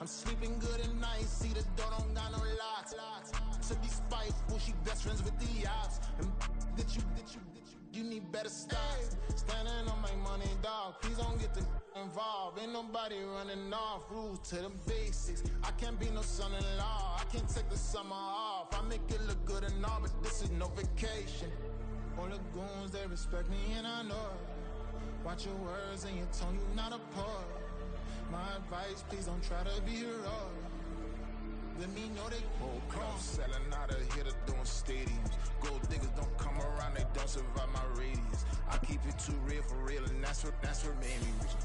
I'm sleeping good at night, see the door don't got no locks. To be spiteful, she best friends with the ops. And you need better stop. Standing on my money, dog, please don't get involved. Ain't nobody running off, rules to the basics. I can't be no son-in-law, I can't take the summer off. I make it look good and all, but this is no vacation. All the goons, they respect me and I know it. Watch your words and your tone, you not a poet. My advice, please don't try to be heroic. Let me know they whole club selling out of here to doing stadiums. Gold diggers don't come around, they don't survive my radius. I keep it too real for real, and that's what made me rich.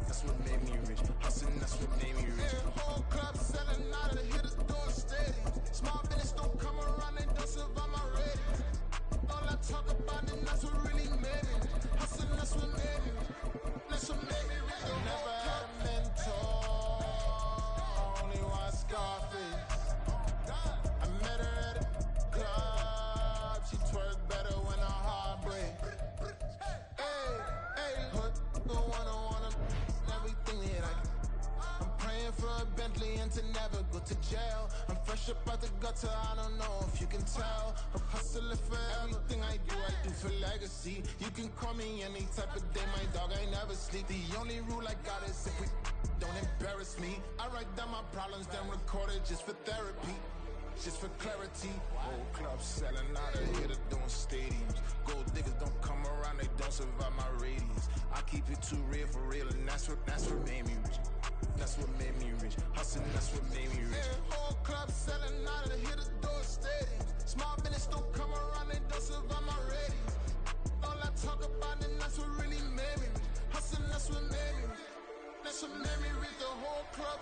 That's what made me rich. Hustling, that's what made me rich. Whole club selling out of here to doing stadiums. Small business don't come around, they don't survive my radius. All I talk about it, that's what really made me. Hustling, that's what made me. That's what made me rich. I never had a mentor, only one Scarface. I met her at a club, she twerk better when her heart breaks. Hey, put the one everything that I'm praying for a Bentley and to never go to jail. I'm fresh up out the gutter, I don't know if you can tell. I'm hustling for everything I do for legacy. You can call me any type of day, my dog, I never sleep. The only rule I got is if we don't embarrass me. I write down my problems, then record it just for therapy. Just for clarity. Whole club selling out of here to doing stadiums. Gold diggers don't come around, they don't survive my radius. I keep it too real for real, and that's what made me rich. That's what made me rich. Hustling, that's what made me rich. Whole club selling out of here to doing stadiums. Small business don't come around, they don't survive my radius. All I talk about, and that's what really made me rich. Hustling, that's what made me rich. That's what made me read the whole club.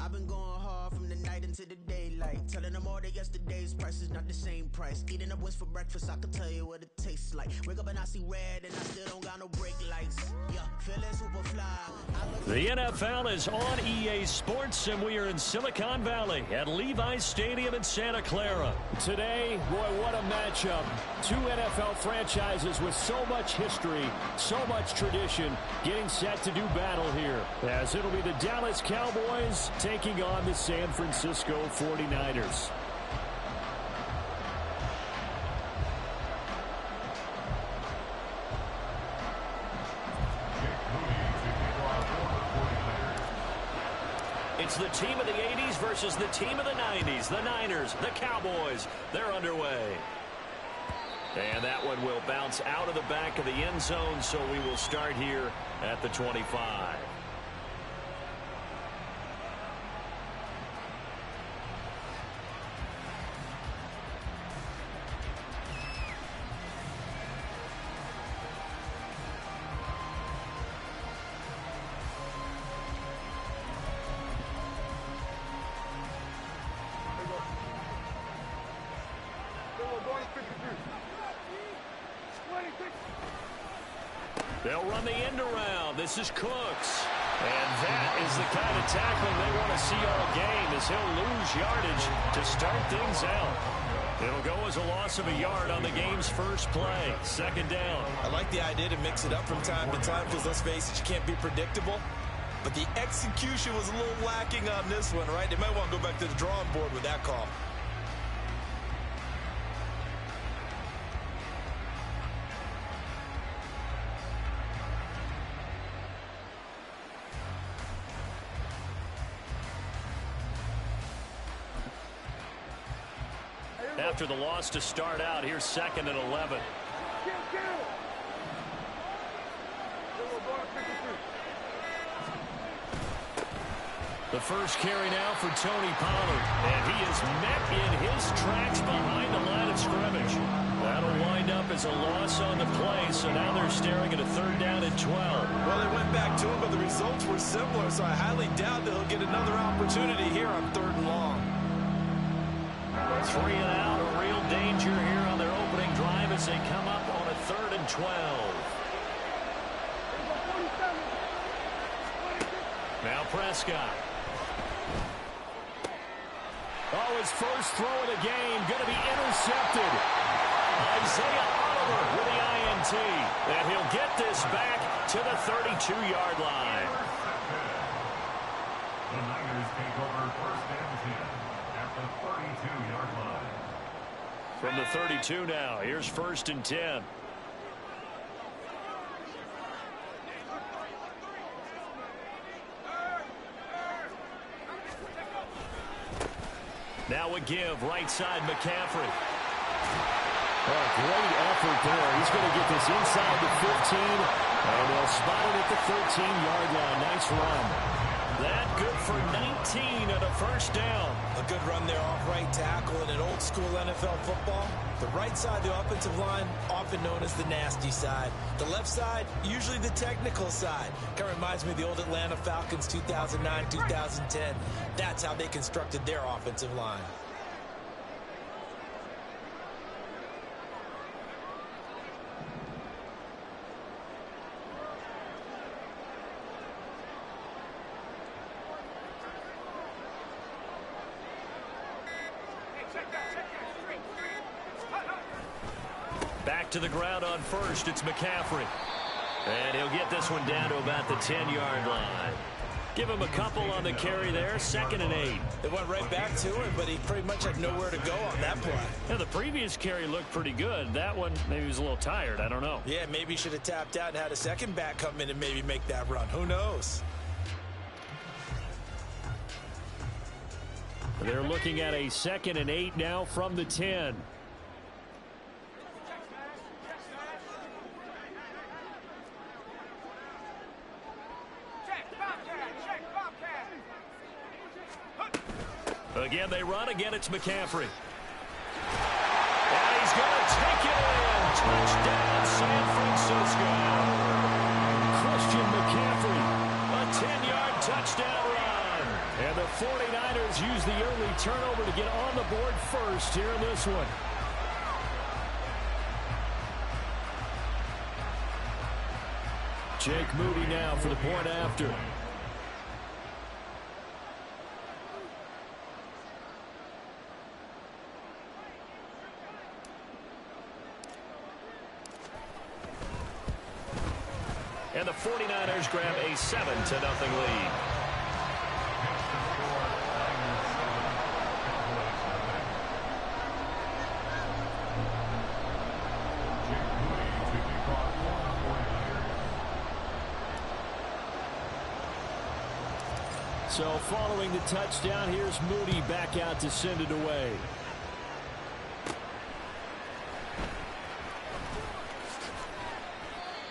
I've been going hard from the night into the daylight, telling them all that yesterday's price is not the same price. Eating up wings for breakfast, I can tell you what it tastes like. Wake up and I see red and I still don't got no brake lights. Yeah, feeling super fly. The NFL is on EA Sports, and we are in Silicon Valley at Levi's Stadium in Santa Clara. Today, boy, what a matchup. Two NFL franchises with so much history, so much tradition, getting set to do battle here, as it'll be the Dallas Cowboys taking on the San Francisco 49ers. It's the team of the 80s versus the team of the 90s. The Niners, the Cowboys, they're underway. And that one will bounce out of the back of the end zone, so we will start here at the 25. They'll run the end around. This is Cooks. And that is the kind of tackling they want to see all game, as he'll lose yardage to start things out. It'll go as a loss of a yard on the game's first play. Second down. I like the idea to mix it up from time to time because, let's face it, you can't be predictable. But the execution was a little lacking on this one, right? They might want to go back to the drawing board with that call. After the loss to start out, here's 2nd and 11. The first carry now for Tony Pollard, and he is met in his tracks behind the line of scrimmage. That'll wind up as a loss on the play, so now they're staring at a 3rd down and 12. Well, they went back to him, but the results were similar, so I highly doubt that he'll get another opportunity here on 3rd and long. 3 and out, a real danger here on their opening drive as they come up on a 3rd and 12. Now Prescott. Oh, his first throw of the game going to be intercepted. Isaiah Oliver with the INT. And he'll get this back to the 32-yard line. The Niners take over first and 10 at the 32-yard line. From the 32 now, here's first and 10. Now a give, right side McCaffrey. Oh, great effort there. He's going to get this inside the 15, and they'll spot it at the 13-yard line. Nice run. That good for 19 and a first down. A good run there off right tackle in an old school NFL football. The right side of the offensive line, often known as the nasty side. The left side, usually the technical side. Kind of reminds me of the old Atlanta Falcons 2009, 2010. That's how they constructed their offensive line. Back to the ground on first. It's McCaffrey. And he'll get this one down to about the 10-yard line. Give him a couple on the carry there. 2nd and 8. They went right back to him, but he pretty much had nowhere to go on that play. Yeah, the previous carry looked pretty good. That one, maybe he was a little tired. I don't know. Yeah, maybe he should have tapped out and had a second back come in and maybe make that run. Who knows? They're looking at a 2nd and 8 now from the 10. Again, they run. Again, it's McCaffrey. And he's going to take it in. Touchdown, San Francisco. Christian McCaffrey. A 10-yard touchdown run. And the 49ers use the early turnover to get on the board first here in this one. Jake Moody now for the point after. And the 49ers grab a 7-0 lead. So following the touchdown, here's Moody back out to send it away.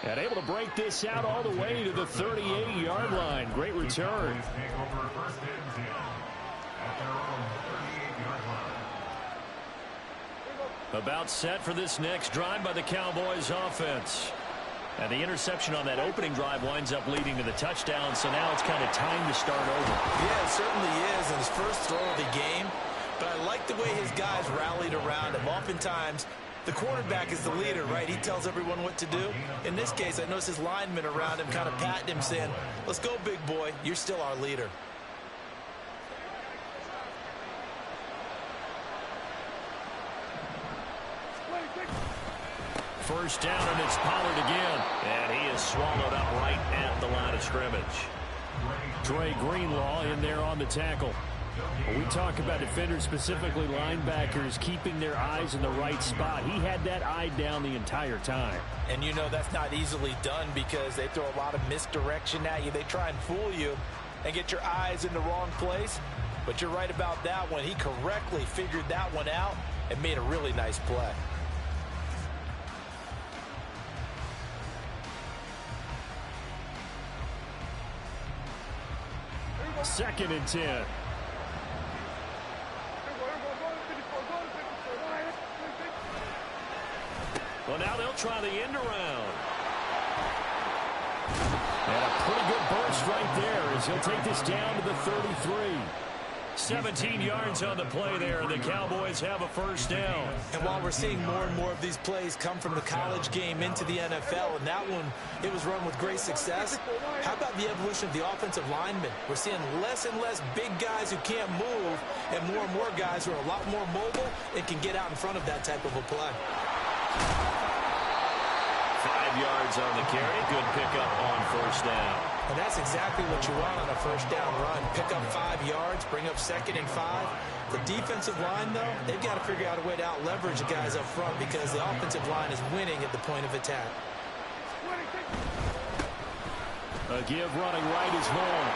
And able to break this out all the way to the 38-yard line. Great return. About set for this next drive by the Cowboys offense. And the interception on that opening drive winds up leading to the touchdown, so now it's kind of time to start over. Yeah, it certainly is in his first throw of the game. But I like the way his guys rallied around him. Oftentimes, the quarterback is the leader, right? He tells everyone what to do. In this case, I noticed his linemen around him kind of patting him, saying, let's go, big boy. You're still our leader. First down, and it's Pollard again. And he is swallowed up right at the line of scrimmage. Dre Greenlaw in there on the tackle. When we talk about defenders, specifically linebackers, keeping their eyes in the right spot. He had that eye down the entire time. And you know that's not easily done because they throw a lot of misdirection at you. They try and fool you and get your eyes in the wrong place. But you're right about that one. He correctly figured that one out and made a really nice play. Second and 10. Well, now they'll try the end around. And a pretty good burst right there as he'll take this down to the 33. 17 yards on the play there, and the Cowboys have a first down. And while we're seeing more and more of these plays come from the college game into the NFL, and that one, it was run with great success, how about the evolution of the offensive linemen? We're seeing less and less big guys who can't move, and more guys who are a lot more mobile and can get out in front of that type of a play. 5 yards on the carry. Good pickup on first down. And that's exactly what you want on a first down run. Pick up 5 yards, bring up 2nd and 5. The defensive line, though, they've got to figure out a way to out-leverage the guys up front because the offensive line is winning at the point of attack. A give running right is Vaughn.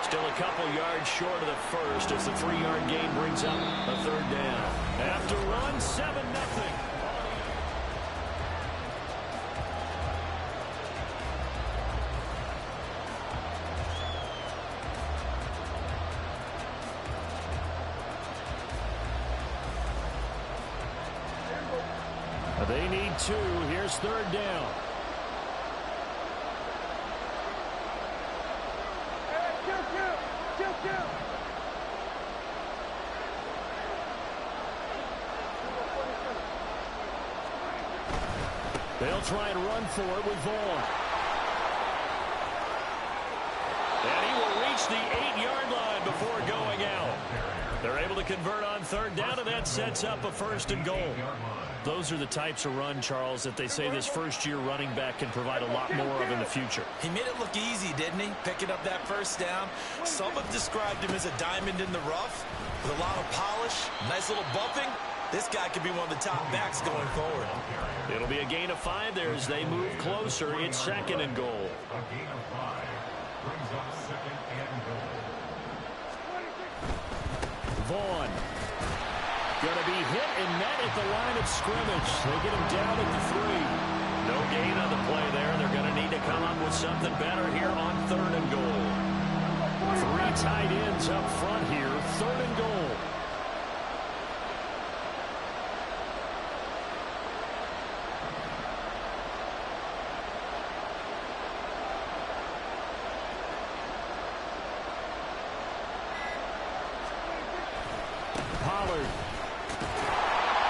Still a couple yards short of the first as the 3-yard gain brings up a third down. After run, 7-0. They need 2. Here's third down. They'll try and run for it with Vaughn. And he will reach the 8-yard line before going out. They're able to convert on third down, and that sets up a 1st and goal. Those are the types of run, Charles, that they say this first-year running back can provide a lot more of in the future. He made it look easy, didn't he? Picking up that first down. Some have described him as a diamond in the rough with a lot of polish, nice little bumping. This guy could be one of the top backs going forward. It'll be a gain of 5 there as they move closer. It's 2nd and goal. A gain of 5 brings up 2nd and goal. Vaughn. Going to be hit and met at the line of scrimmage. They get him down at the 3. No gain on the play there. They're going to need to come up with something better here on 3rd and goal. 3 tight ends up front here. 3rd and goal. Pollard.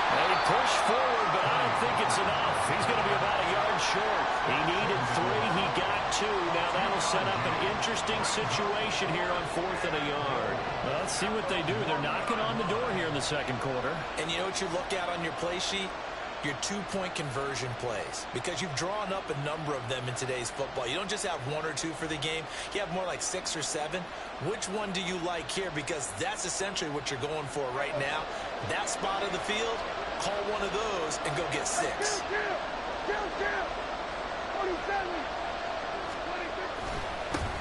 They push forward, but I don't think it's enough. He's going to be about a yard short. He needed 3. He got 2. Now that'll set up an interesting situation here on 4th and a yard. Well, let's see what they do. They're knocking on the door here in the second quarter. And you know what you look at on your play sheet? Your 2-point conversion plays, because you've drawn up a number of them in today's football. You don't just have 1 or 2 for the game. You have more like 6 or 7. Which one do you like here? Because that's essentially what you're going for right now. That spot of the field, call one of those and go get 6.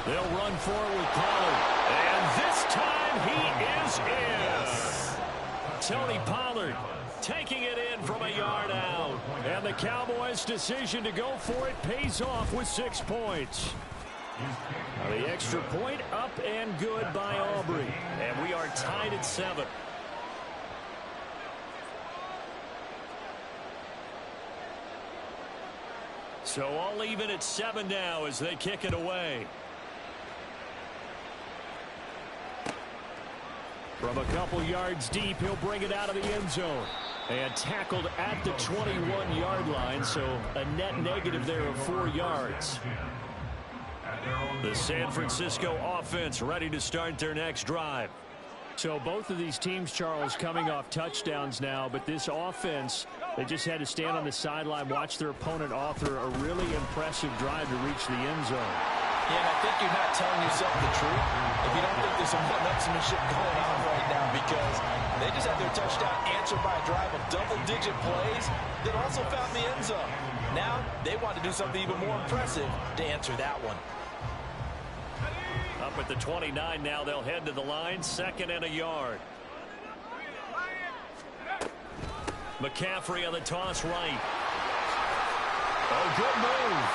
They'll run forward with Pollard. And this time he is in. Yes. Tony Pollard taking it in from a yard out. And the Cowboys' decision to go for it pays off with 6 points. The extra point up and good by Aubrey. And we are tied at 7. So all even at 7 now as they kick it away. From a couple yards deep, he'll bring it out of the end zone. And tackled at the 21-yard line, so a net negative there of 4 yards. The San Francisco offense ready to start their next drive. So both of these teams, Charles, coming off touchdowns now, but this offense, they just had to stand on the sideline, watch their opponent author a really impressive drive to reach the end zone. Yeah, and I think you're not telling yourself the truth if you don't think there's some one-upsmanship going on right now, because they just had their touchdown answered by a drive of double-digit plays that also found the end zone. Now they want to do something even more impressive to answer that one. Up at the 29 now, they'll head to the line, 2nd and a yard. McCaffrey on the toss right. Oh, good move.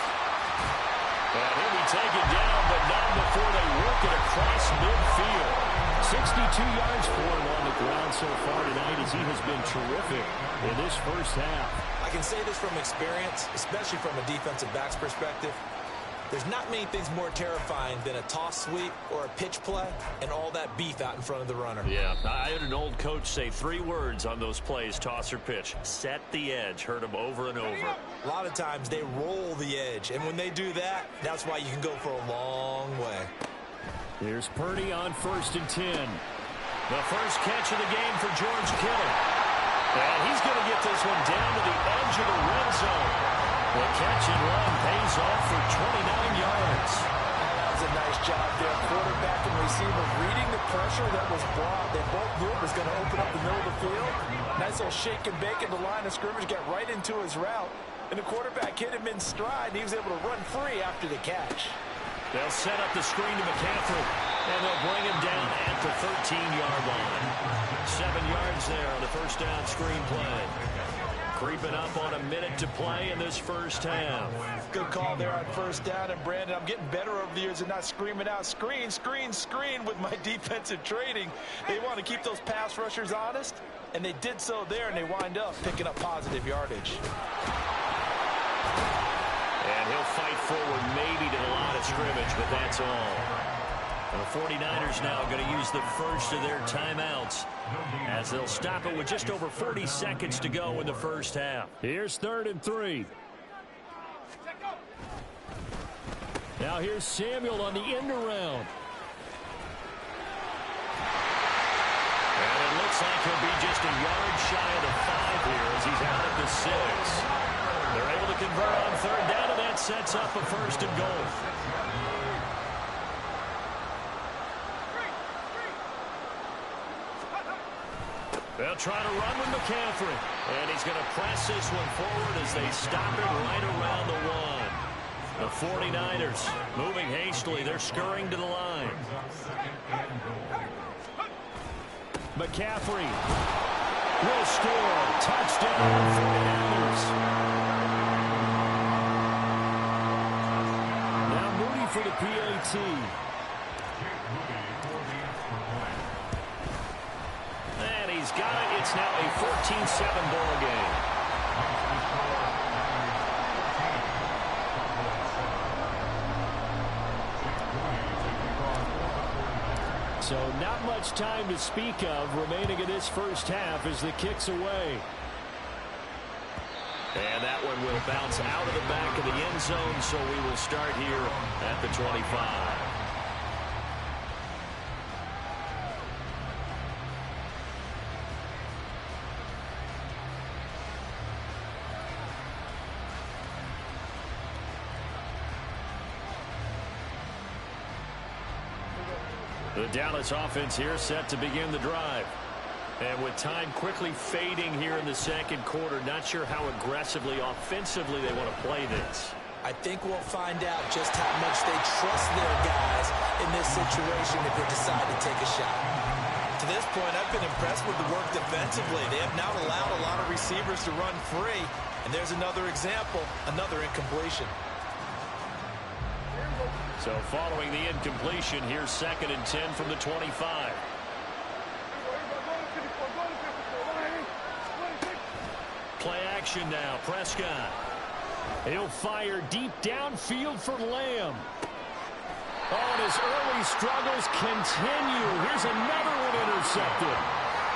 And he'll be taken down, but not before they work it across midfield. 62 yards for him on the ground so far tonight as he has been terrific in this first half. I can say this from experience, especially from a defensive back's perspective. There's not many things more terrifying than a toss sweep or a pitch play and all that beef out in front of the runner. Yeah, I had an old coach say 3 words on those plays, toss or pitch. Set the edge. Heard him over and over. A lot of times they roll the edge, and when they do that, that's why you can go for a long way. Here's Purdy on 1st and 10. The first catch of the game for George Kittle. And he's going to get this one down to the edge of the red zone. The catch and run pays off for 29 yards. That was a nice job there. Quarterback and receiver reading the pressure that was brought. They both knew it was going to open up the middle of the field. Nice little shake and bake at the line of scrimmage, got right into his route. And the quarterback hit him in stride, and he was able to run free after the catch. They'll set up the screen to McCaffrey, and they'll bring him down at the 13-yard line. 7 yards there on the first down screen play. Creeping up on a minute to play in this first half. Good call there on first down. And, Brandon, I'm getting better over the years and not screaming out, screen, screen, screen with my defensive trading. They want to keep those pass rushers honest, and they did so there, and they wind up picking up positive yardage. And he'll fight forward maybe to the line of scrimmage, but that's all. The 49ers now going to use the first of their timeouts as they'll stop it with just over 40 seconds to go in the first half. Here's 3rd and 3. Now here's Samuel on the end around. And it looks like he'll be just a yard shy of the 5 here as he's out at the 6. They're able to convert on 3rd down, and that sets up a 1st and goal. They'll try to run with McCaffrey. And he's going to press this one forward as they stop it right around the 1. The 49ers moving hastily. They're scurrying to the line. McCaffrey will score. Touchdown, 49ers. Now Moody for the PAT. And he's got it. It's now a 14-7 ball game. So not much time to speak of remaining in this first half as the kick's away. And that one will bounce out of the back of the end zone, so we will start here at the 25. The Dallas offense here set to begin the drive. And with time quickly fading here in the second quarter, not sure how aggressively, offensively they want to play this. I think we'll find out just how much they trust their guys in this situation if they decide to take a shot. To this point, I've been impressed with the work defensively. They have not allowed a lot of receivers to run free. And there's another example, another incompletion. So following the incompletion, here's 2nd and 10 from the 25. Play action now, Prescott. He'll fire deep downfield for Lamb. Oh, and his early struggles continue. Here's another one intercepted.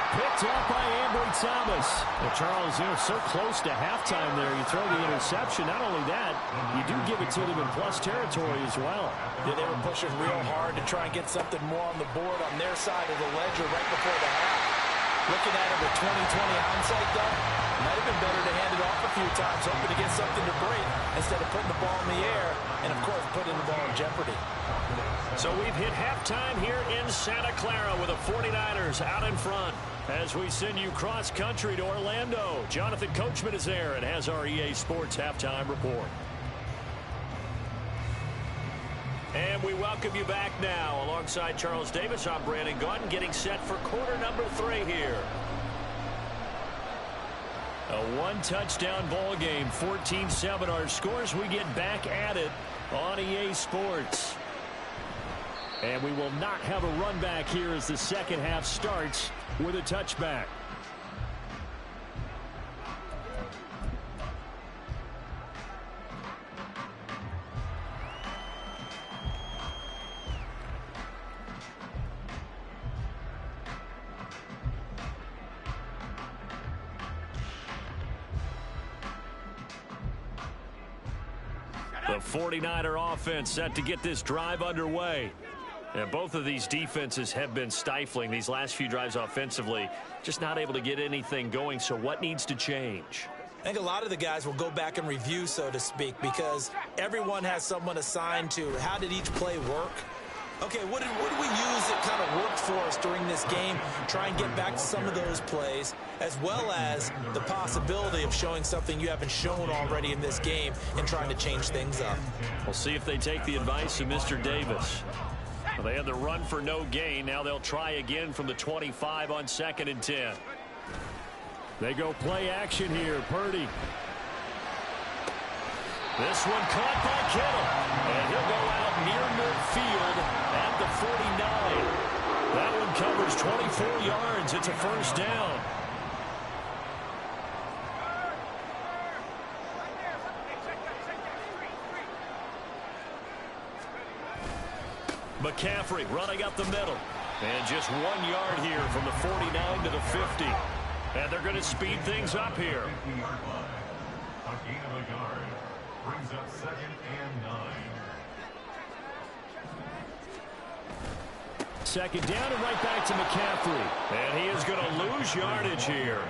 Picked up by Ambry Thomas. Well, Charles, so close to halftime there. You throw the interception. Not only that, you do give it to them in plus territory as well. Yeah, they were pushing real hard to try and get something more on the board on their side of the ledger right before the half. Looking at it with 2020 hindsight, though, might have been better to hand it off a few times, hoping to get something to break instead of putting the ball in the air and, of course, putting the ball in jeopardy. So we've hit halftime here in Santa Clara with the 49ers out in front. As we send you cross-country to Orlando, Jonathan Coachman is there and has our EA Sports halftime report. And we welcome you back now. Alongside Charles Davis, I'm Brandon Gaudin, getting set for quarter number 3 here. A one-touchdown ball game, 14-7 our scores. We get back at it on EA Sports. And we will not have a run back here as the second half starts with a touchback. The 49er offense set to get this drive underway. And both of these defenses have been stifling these last few drives offensively. Just not able to get anything going, so what needs to change? I think a lot of the guys will go back and review, so to speak, because everyone has someone assigned to how did each play work. Okay, what did we use that kind of worked for us during this game? Try and get back to some of those plays, as well as the possibility of showing something you haven't shown already in this game and trying to change things up. We'll see if they take the advice of Mr. Davis. Well, they had the run for no gain. Now they'll try again from the 25 on 2nd and 10. They go play action here. Purdy. This one caught by Kittle. And he'll go out near midfield at the 49. That one covers 24 yards. It's a first down. McCaffrey running up the middle. And just 1 yard here from the 49 to the 50. And they're going to speed things up here. A gain of a yard brings up 2nd and 9. Second down and right back to McCaffrey. And he is going to lose yardage here.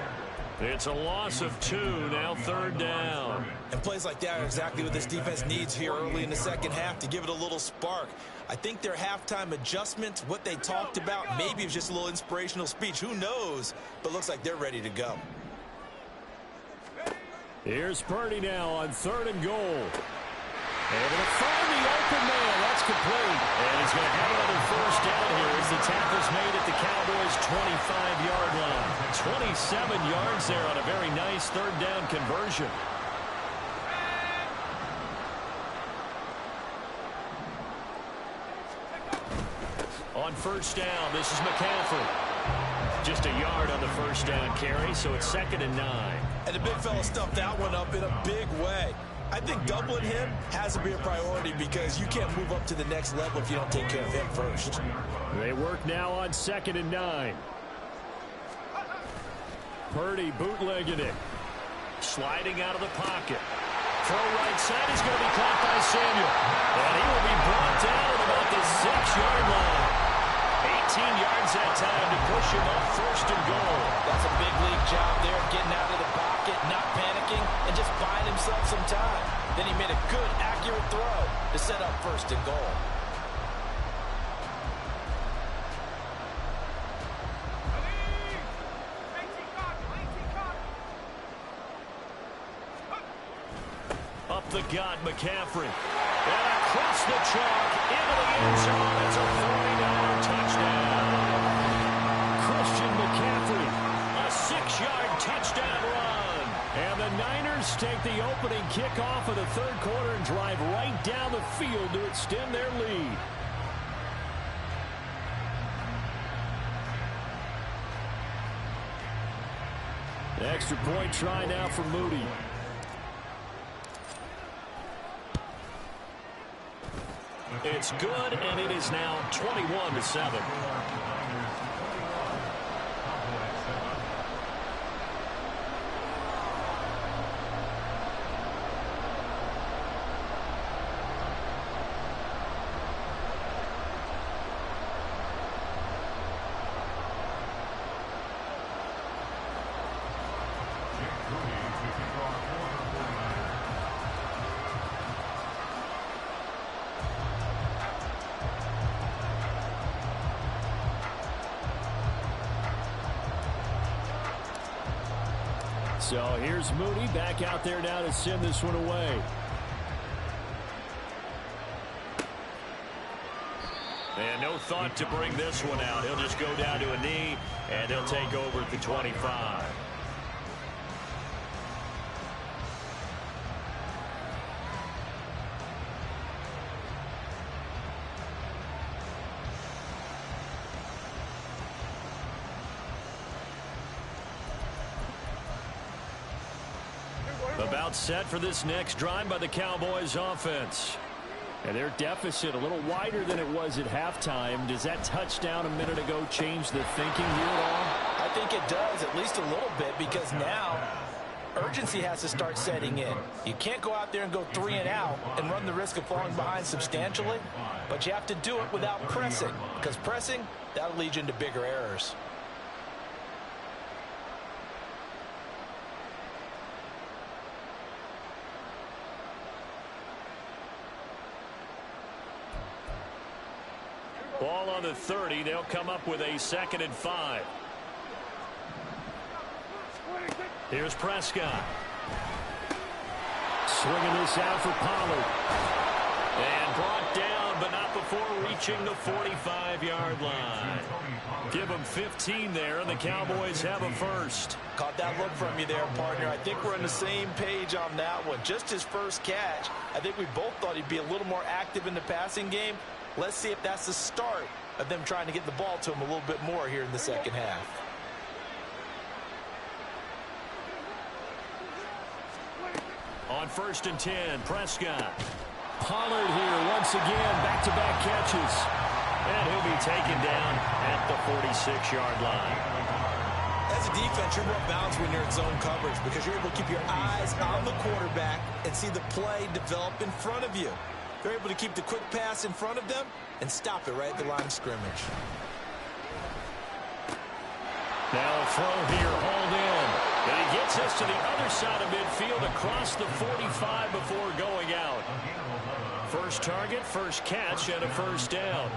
It's a loss of 2, now 3rd down. And plays like that are exactly what this defense needs here early in the second half to give it a little spark. I think their halftime adjustments, what they talked about, maybe it was just a little inspirational speech. Who knows? But looks like they're ready to go. Here's Purdy now on 3rd and goal. Able to find the open man. That's complete. And he's going to have another first down here as the tackle's made at the Cowboys' 25-yard line. 27 yards there on a very nice 3rd down conversion. On first down, this is McCaffrey. Just a yard on the first down carry, so it's 2nd and 9. And the big fella stuffed that one up in a big way. I think doubling him has to be a priority because you can't move up to the next level if you don't take care of him first. They work now on 2nd and 9. Purdy bootlegging it. Sliding out of the pocket. Throw right side is going to be caught by Samuel. And he will be brought down at about the 6-yard line. 18 yards that time to push him up 1st and goal. That's a big league job there, getting out of the pocket, not panicking, and just buying himself some time. Then he made a good, accurate throw to set up 1st and goal. Up the gut, McCaffrey. And across the chalk, into the end zone. It's a 49er touchdown. Christian McCaffrey. A 6-yard touchdown run. And the Niners take the opening kickoff of the 3rd quarter and drive right down the field to extend their lead. The extra point try now for Moody. It's good, and it is now 21-7. So here's Moody back out there now to send this one away. And no thought to bring this one out. He'll just go down to a knee, and they'll take over at the 25. About set for this next drive by the Cowboys offense. And their deficit a little wider than it was at halftime. Does that touchdown a minute ago change the thinking here at all? I think it does, at least a little bit, because now urgency has to start setting in. You can't go out there and go 3 and out and run the risk of falling behind substantially, but you have to do it without pressing, because pressing, that'll lead you into bigger errors. Ball on the 30. They'll come up with a 2nd and 5. Here's Prescott. Swinging this out for Pollard. And brought down, but not before reaching the 45-yard line. Give them 15 there, and the Cowboys have a first. Caught that look from you there, partner. I think we're on the same page on that one. Just his first catch. I think we both thought he'd be a little more active in the passing game. Let's see if that's the start of them trying to get the ball to him a little bit more here in the second half. On 1st and 10, Prescott. Pollard here once again, back-to-back catches. And he'll be taken down at the 46-yard line. As a defense, you're more balanced when you're in zone coverage because you're able to keep your eyes on the quarterback and see the play develop in front of you. They're able to keep the quick pass in front of them and stop it right at the line of scrimmage. Now a throw here, hauled in. And he gets us to the other side of midfield across the 45 before going out. First target, first catch, and a first down.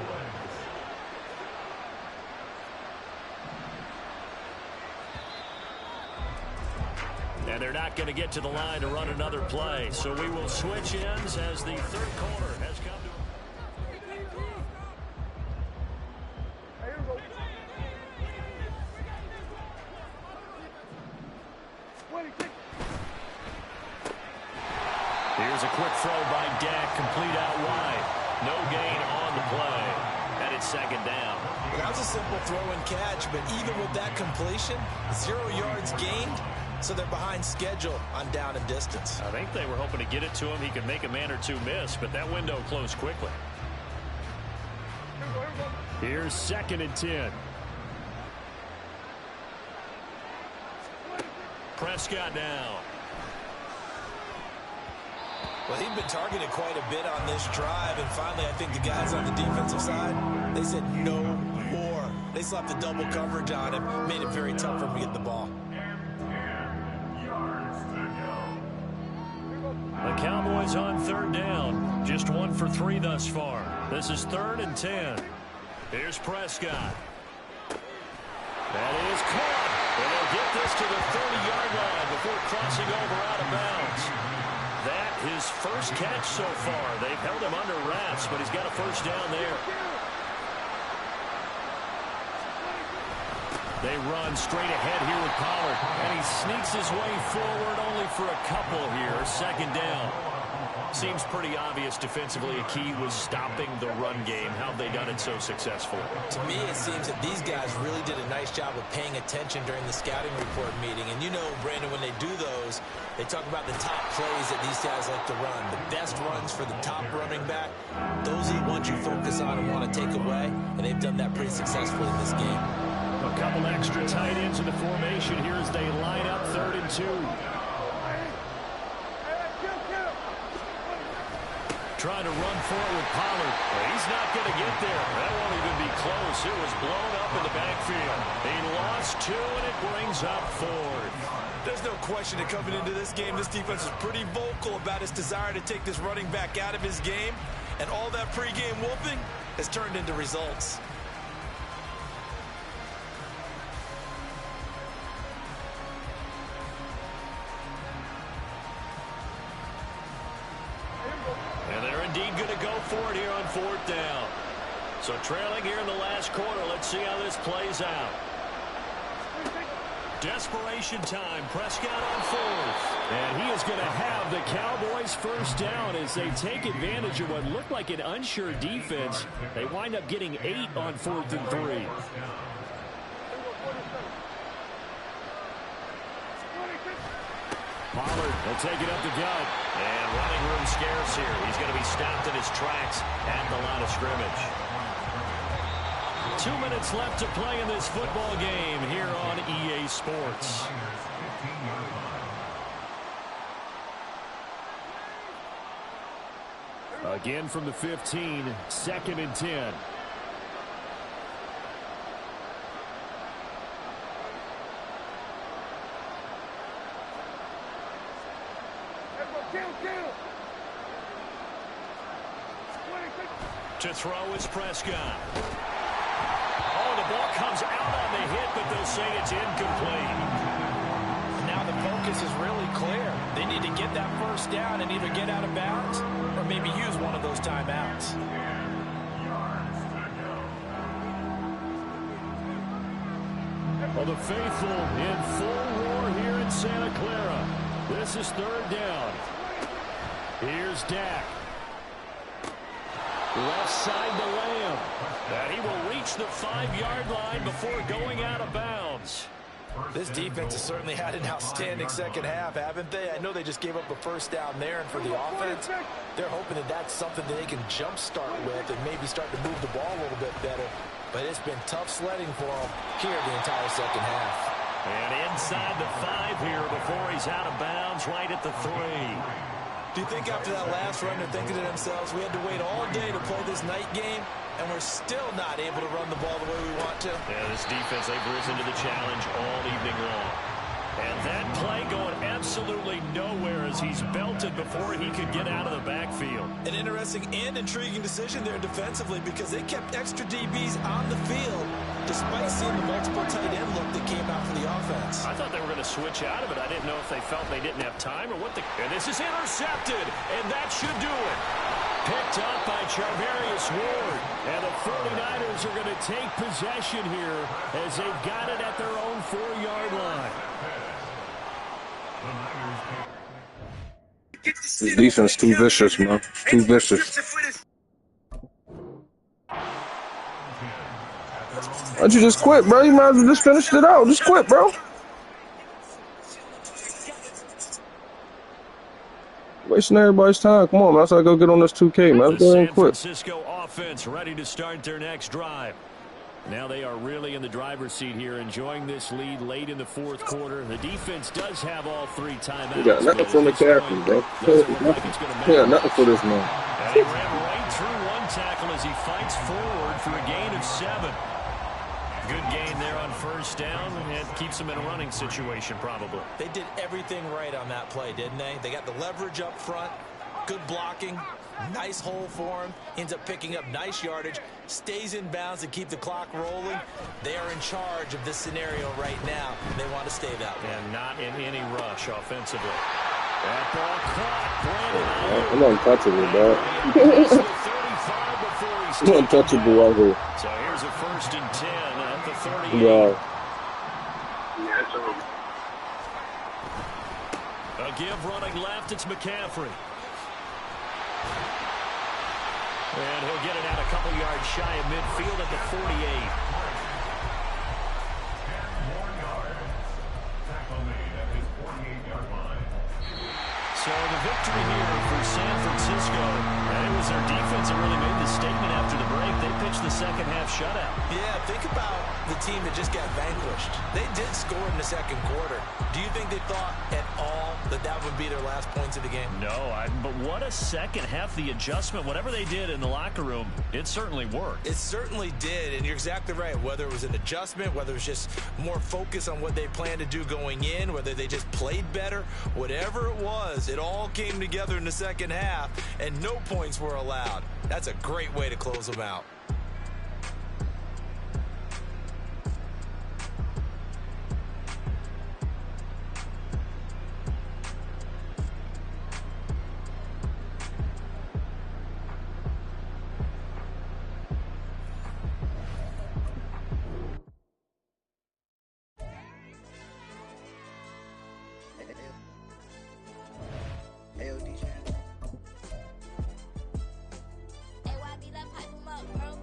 And they're not going to get to the line to run another play. So we will switch ends as the third quarter has come to. Here's a quick throw by Dak, complete out wide. No gain on the play. And it's 2nd down. That was a simple throw and catch, but even with that completion, 0 yards gained. So they're behind schedule on down and distance. I think they were hoping to get it to him. He could make a man or two miss, but that window closed quickly. Here's 2nd and 10. Prescott now. Well, he'd been targeted quite a bit on this drive, and finally I think the guys on the defensive side, they said no more. They slapped the double coverage on him, made it very tough for him to get the ball. The Cowboys on 3rd down. Just 1 for 3 thus far. This is 3rd and 10. Here's Prescott. That is caught. And they'll get this to the 30-yard line before crossing over out of bounds. That his first catch so far. They've held him under wraps, but he's got a first down there. They run straight ahead here with Pollard, and he sneaks his way forward only for a couple here. 2nd down. Seems pretty obvious defensively a key was stopping the run game. How have they done it so successfully? To me, it seems that these guys really did a nice job of paying attention during the scouting report meeting. And you know, Brandon, when they do those, they talk about the top plays that these guys like to run. The best runs for the top running back, those are the ones you focus on and want to take away. And they've done that pretty successfully in this game. A couple extra tight ends in the formation here as they line up 3rd and 2. Trying to run for it with Pollard. He's not going to get there. That won't even be close. It was blown up in the backfield. He lost 2, and it brings up 4th. There's no question that coming into this game, this defense is pretty vocal about its desire to take this running back out of his game. And all that pregame whooping has turned into results. And they're indeed going to go for it here on 4th down. So trailing here in the last quarter. Let's see how this plays out. Desperation time. Prescott on 4th. And he is going to have the Cowboys first down as they take advantage of what looked like an unsure defense. They wind up getting 8 on 4th and 3. Pollard will take it up the gut. And running room scarce here. He's going to be stopped in his tracks at the line of scrimmage. 2 minutes left to play in this football game here on EA Sports. Again from the 15, 2nd and 10. To throw is Prescott. Oh, the ball comes out on the hit, but they'll say it's incomplete. Now the focus is really clear. They need to get that first down and either get out of bounds or maybe use one of those timeouts. Well, the faithful in full roar here in Santa Clara. This is 3rd down. Here's Dak. Left side to Lamb. And he will reach the 5-yard line before going out of bounds. This defense has certainly had an outstanding second half, haven't they? I know they just gave up a first down there, and for the offense, they're hoping that that's something that they can jumpstart with and maybe start to move the ball a little bit better. But it's been tough sledding for them here the entire second half. And inside the 5 here before he's out of bounds, right at the 3. Do you think after that last run they're thinking to themselves, we had to wait all day to play this night game, and we're still not able to run the ball the way we want to? Yeah, this defense, they've risen to the challenge all evening long. And that play going absolutely nowhere as he's belted before he could get out of the backfield. An interesting and intriguing decision there defensively because they kept extra DBs on the field despite seeing the multiple tight end look that came out for the offense. I thought they were going to switch out of it. I didn't know if they felt they didn't have time or what. And this is intercepted, and that should do it. Picked up by Charvarius Ward. And the 49ers are going to take possession here as they've got it at their own 4-yard line. This defense too vicious, man. Too vicious. Why'd you just quit, bro? You might as well just finished it out. Just quit, bro. Wasting everybody's time. Come on, man. Let's go get on this 2K, man. Let's go ahead and quit. San Francisco offense ready to start their next drive. Now they are really in the driver's seat here, enjoying this lead late in the 4th quarter. The defense does have all 3 timeouts. We got nothing for McCaffrey, bro. Yeah, nothing for this man. And he ran right through one tackle as he fights forward for a gain of 7. Good gain there on first down, and it keeps him in a running situation probably. They did everything right on that play, didn't they? They got the leverage up front, good blocking, nice hole for him, ends up picking up nice yardage, stays in bounds to keep the clock rolling. They are in charge of this scenario right now. They want to stay that way. And not in any rush offensively. That ball caught. I'm untouchable, dog. I'm untouchable out here. So here's a 1st and 10 at the 38. Yeah. A give running left, it's McCaffrey. And he'll get it out a couple yards shy of midfield at the 48. So the victory here for San Francisco, and it was their defense that really made the statement after the break. They pitched the second half shutout. Yeah, think about the team that just got vanquished. They did score in the 2nd quarter. Do you think they thought at all that that would be their last points of the game? No, but what a second half. The adjustment, whatever they did in the locker room, it certainly worked. It certainly did, and you're exactly right. Whether it was an adjustment, whether it was just more focus on what they planned to do going in, whether they just played better, whatever it was, it all came together in the second half, and no points were allowed. That's a great way to close them out. AYB, that pipe 'em up, bro.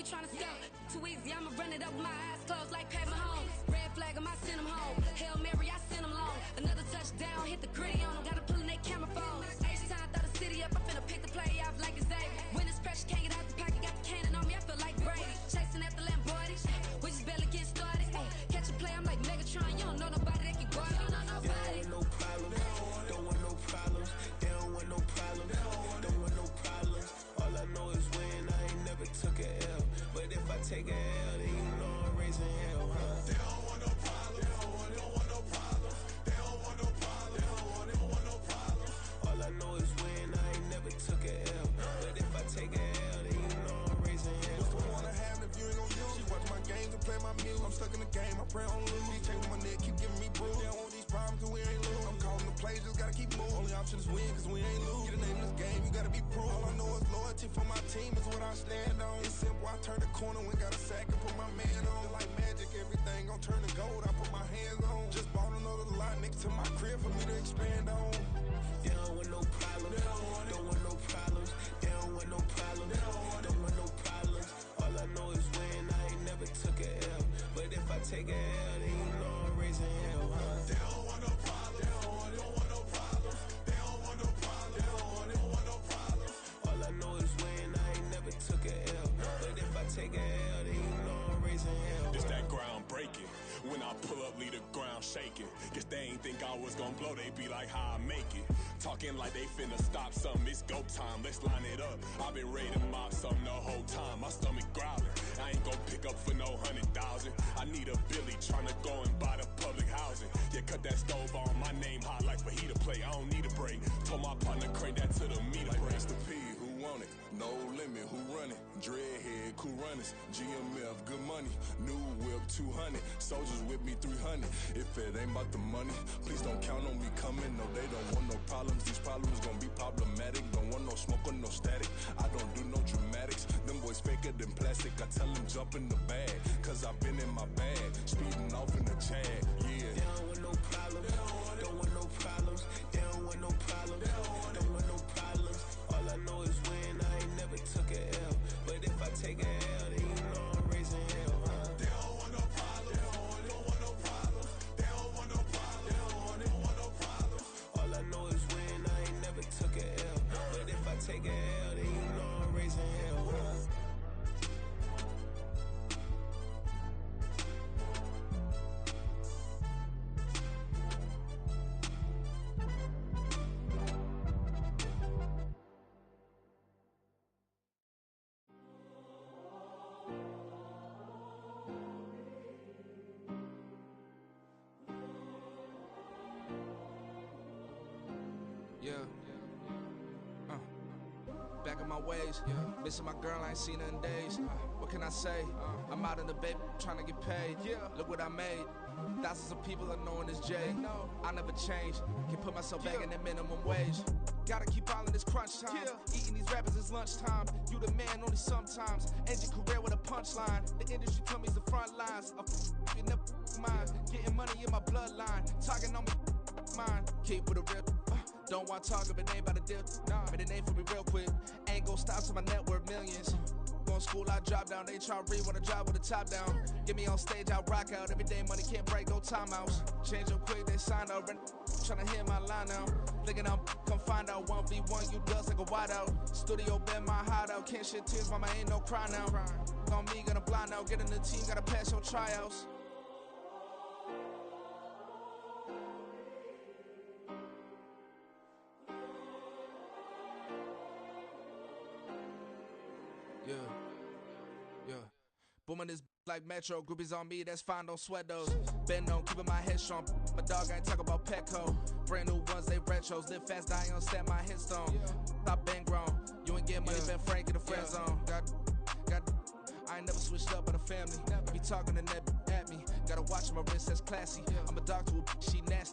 tryna sell. Too easy, I'ma run it up with my eyes closed like Pat Mahomes. Red flag, I might send him home. Hail Mary, I send him long. Another touchdown, hit the gritty on him. Gotta pull in they camera phones. H-time, throw the city up. I finna pick the play off like it's Xavier. When it's pressure, can't get out the pocket. Got the cannon on me, I feel like Brady. Chasing after Lamborghini. We just barely get started. Ay, catch a play, I'm like Megatron. You don't know nobody that can guard it. You don't know nobody. No problem. Don't want no problems. They don't want no problems. Don't want no problems. All I know is win. I ain't never took a L. But if I take a L, then you know I'm raising hell, huh? They don't want no problems. They don't want no problems. They don't want no problems. They don't want no problems. All I know is win. I ain't never took a L. But if I take a L, then you know I'm raising hell. What's the point of having if you ain't gon' use? She watch my games and play my music. I'm stuck in the game. I pray on lose. These chains on my neck keep giving me bruise. They don't want these problems 'cause we ain't lose. I'm calling the plays, just gotta keep moving. Only option is win 'cause we ain't lose. Get a name in this game, you gotta be proof. All I know is loyalty for my team is what I stand on. It's simple, I turn the corner when got a sack and put my man on. Feel like magic, everything gon' turn to gold. I put my hands on. Just bought another lot next to my crib for me to expand on. They don't want no problems. Don't want no problems. They don't want no problems. Don't want no problems. All I know is win. I ain't never took a L. But if I take a L, then you know I'm raising hell, huh? They don't want no problems. They don't want no problems. They don't want no problems. They don't want no problems. All I know is win. I ain't never took a L. But if I take a L, then you know I'm raising hell. It's that ground breaking. When I pull up, leave the ground shaking. Guess they ain't think I was gonna blow, they be like, how I make it. Talking like they finna stop something, it's go time, let's line it up. I've been ready to mop something the whole time, my stomach growling. I ain't gon' pick up for no 100,000. I need a Billy tryna go and buy the public housing. Yeah, cut that stove on, my name hot like fajita plate. I don't need a break. Told my partner crank that to the meter like break. Mr. P, who want it? No limit, who run it? Dreadhead, cool runners, GMF, good money. New whip, 200. Soldiers with me, 300. If it ain't about the money, please don't count on me coming. No, they don't want no problems. These problems gon' be problematic. Don't want no smoke or no static. I don't do no dramatics. Them boys faker than plastic. I tell them jump in the bag, 'cause I've been in my bag. Speeding off in the Jag, yeah. They don't want no problems. Don't want no problems. They don't want no problems. Don't want no problems. All I know is win. I ain't never took a L. But if I take a L, then you know I'm raising hell, huh? They don't want no problems. They don't want no problems. They don't want no problems. They don't want no problems. All I know is win. I ain't never took a L. But if I take a L, then you know I'm raising hell, huh? Yeah. Back in my ways. Missing my girl, I ain't seen her in days. What can I say? I'm out in the baby trying to get paid. Look what I made. Thousands of people are knowing this Jay. I never change. Can put myself back in that minimum wage. Gotta keep all in this crunch time. Eating these rappers is lunchtime. You the man only sometimes. End your career with a punchline. The industry tell me the front lines. You never mind. Getting money in my bloodline. Talking on me mine. Keep with a real. Don't want to talk if it ain't about a deal. Made a name for me real quick. Ain't gon' stop till my net worth millions. Going school, I drop down. They try to read when I drive with the top down. Get me on stage, I rock out. Every day money can't break, no timeouts. Change up quick, they sign up. Tryna hear my line now. Thinking I'm come find out 1v1, you dust like a wideout. Studio been my hideout. Can't shed tears, mama ain't no cry now. On me, gonna blind out. Get in the team, gotta pass your tryouts. Yeah. Booming this like Metro, groupies on me, that's fine, don't sweat those. Bend on, keeping my head strong. My dog ain't talk about Petco. Brand new ones, they retros. Live fast, die on, stand my headstone. Stop been grown. You ain't get money, been frank in the friend zone. I ain't never switched up on the family. Be talking to that at me. Gotta watch my wrist, that's classy. I'm a dog to a she nasty.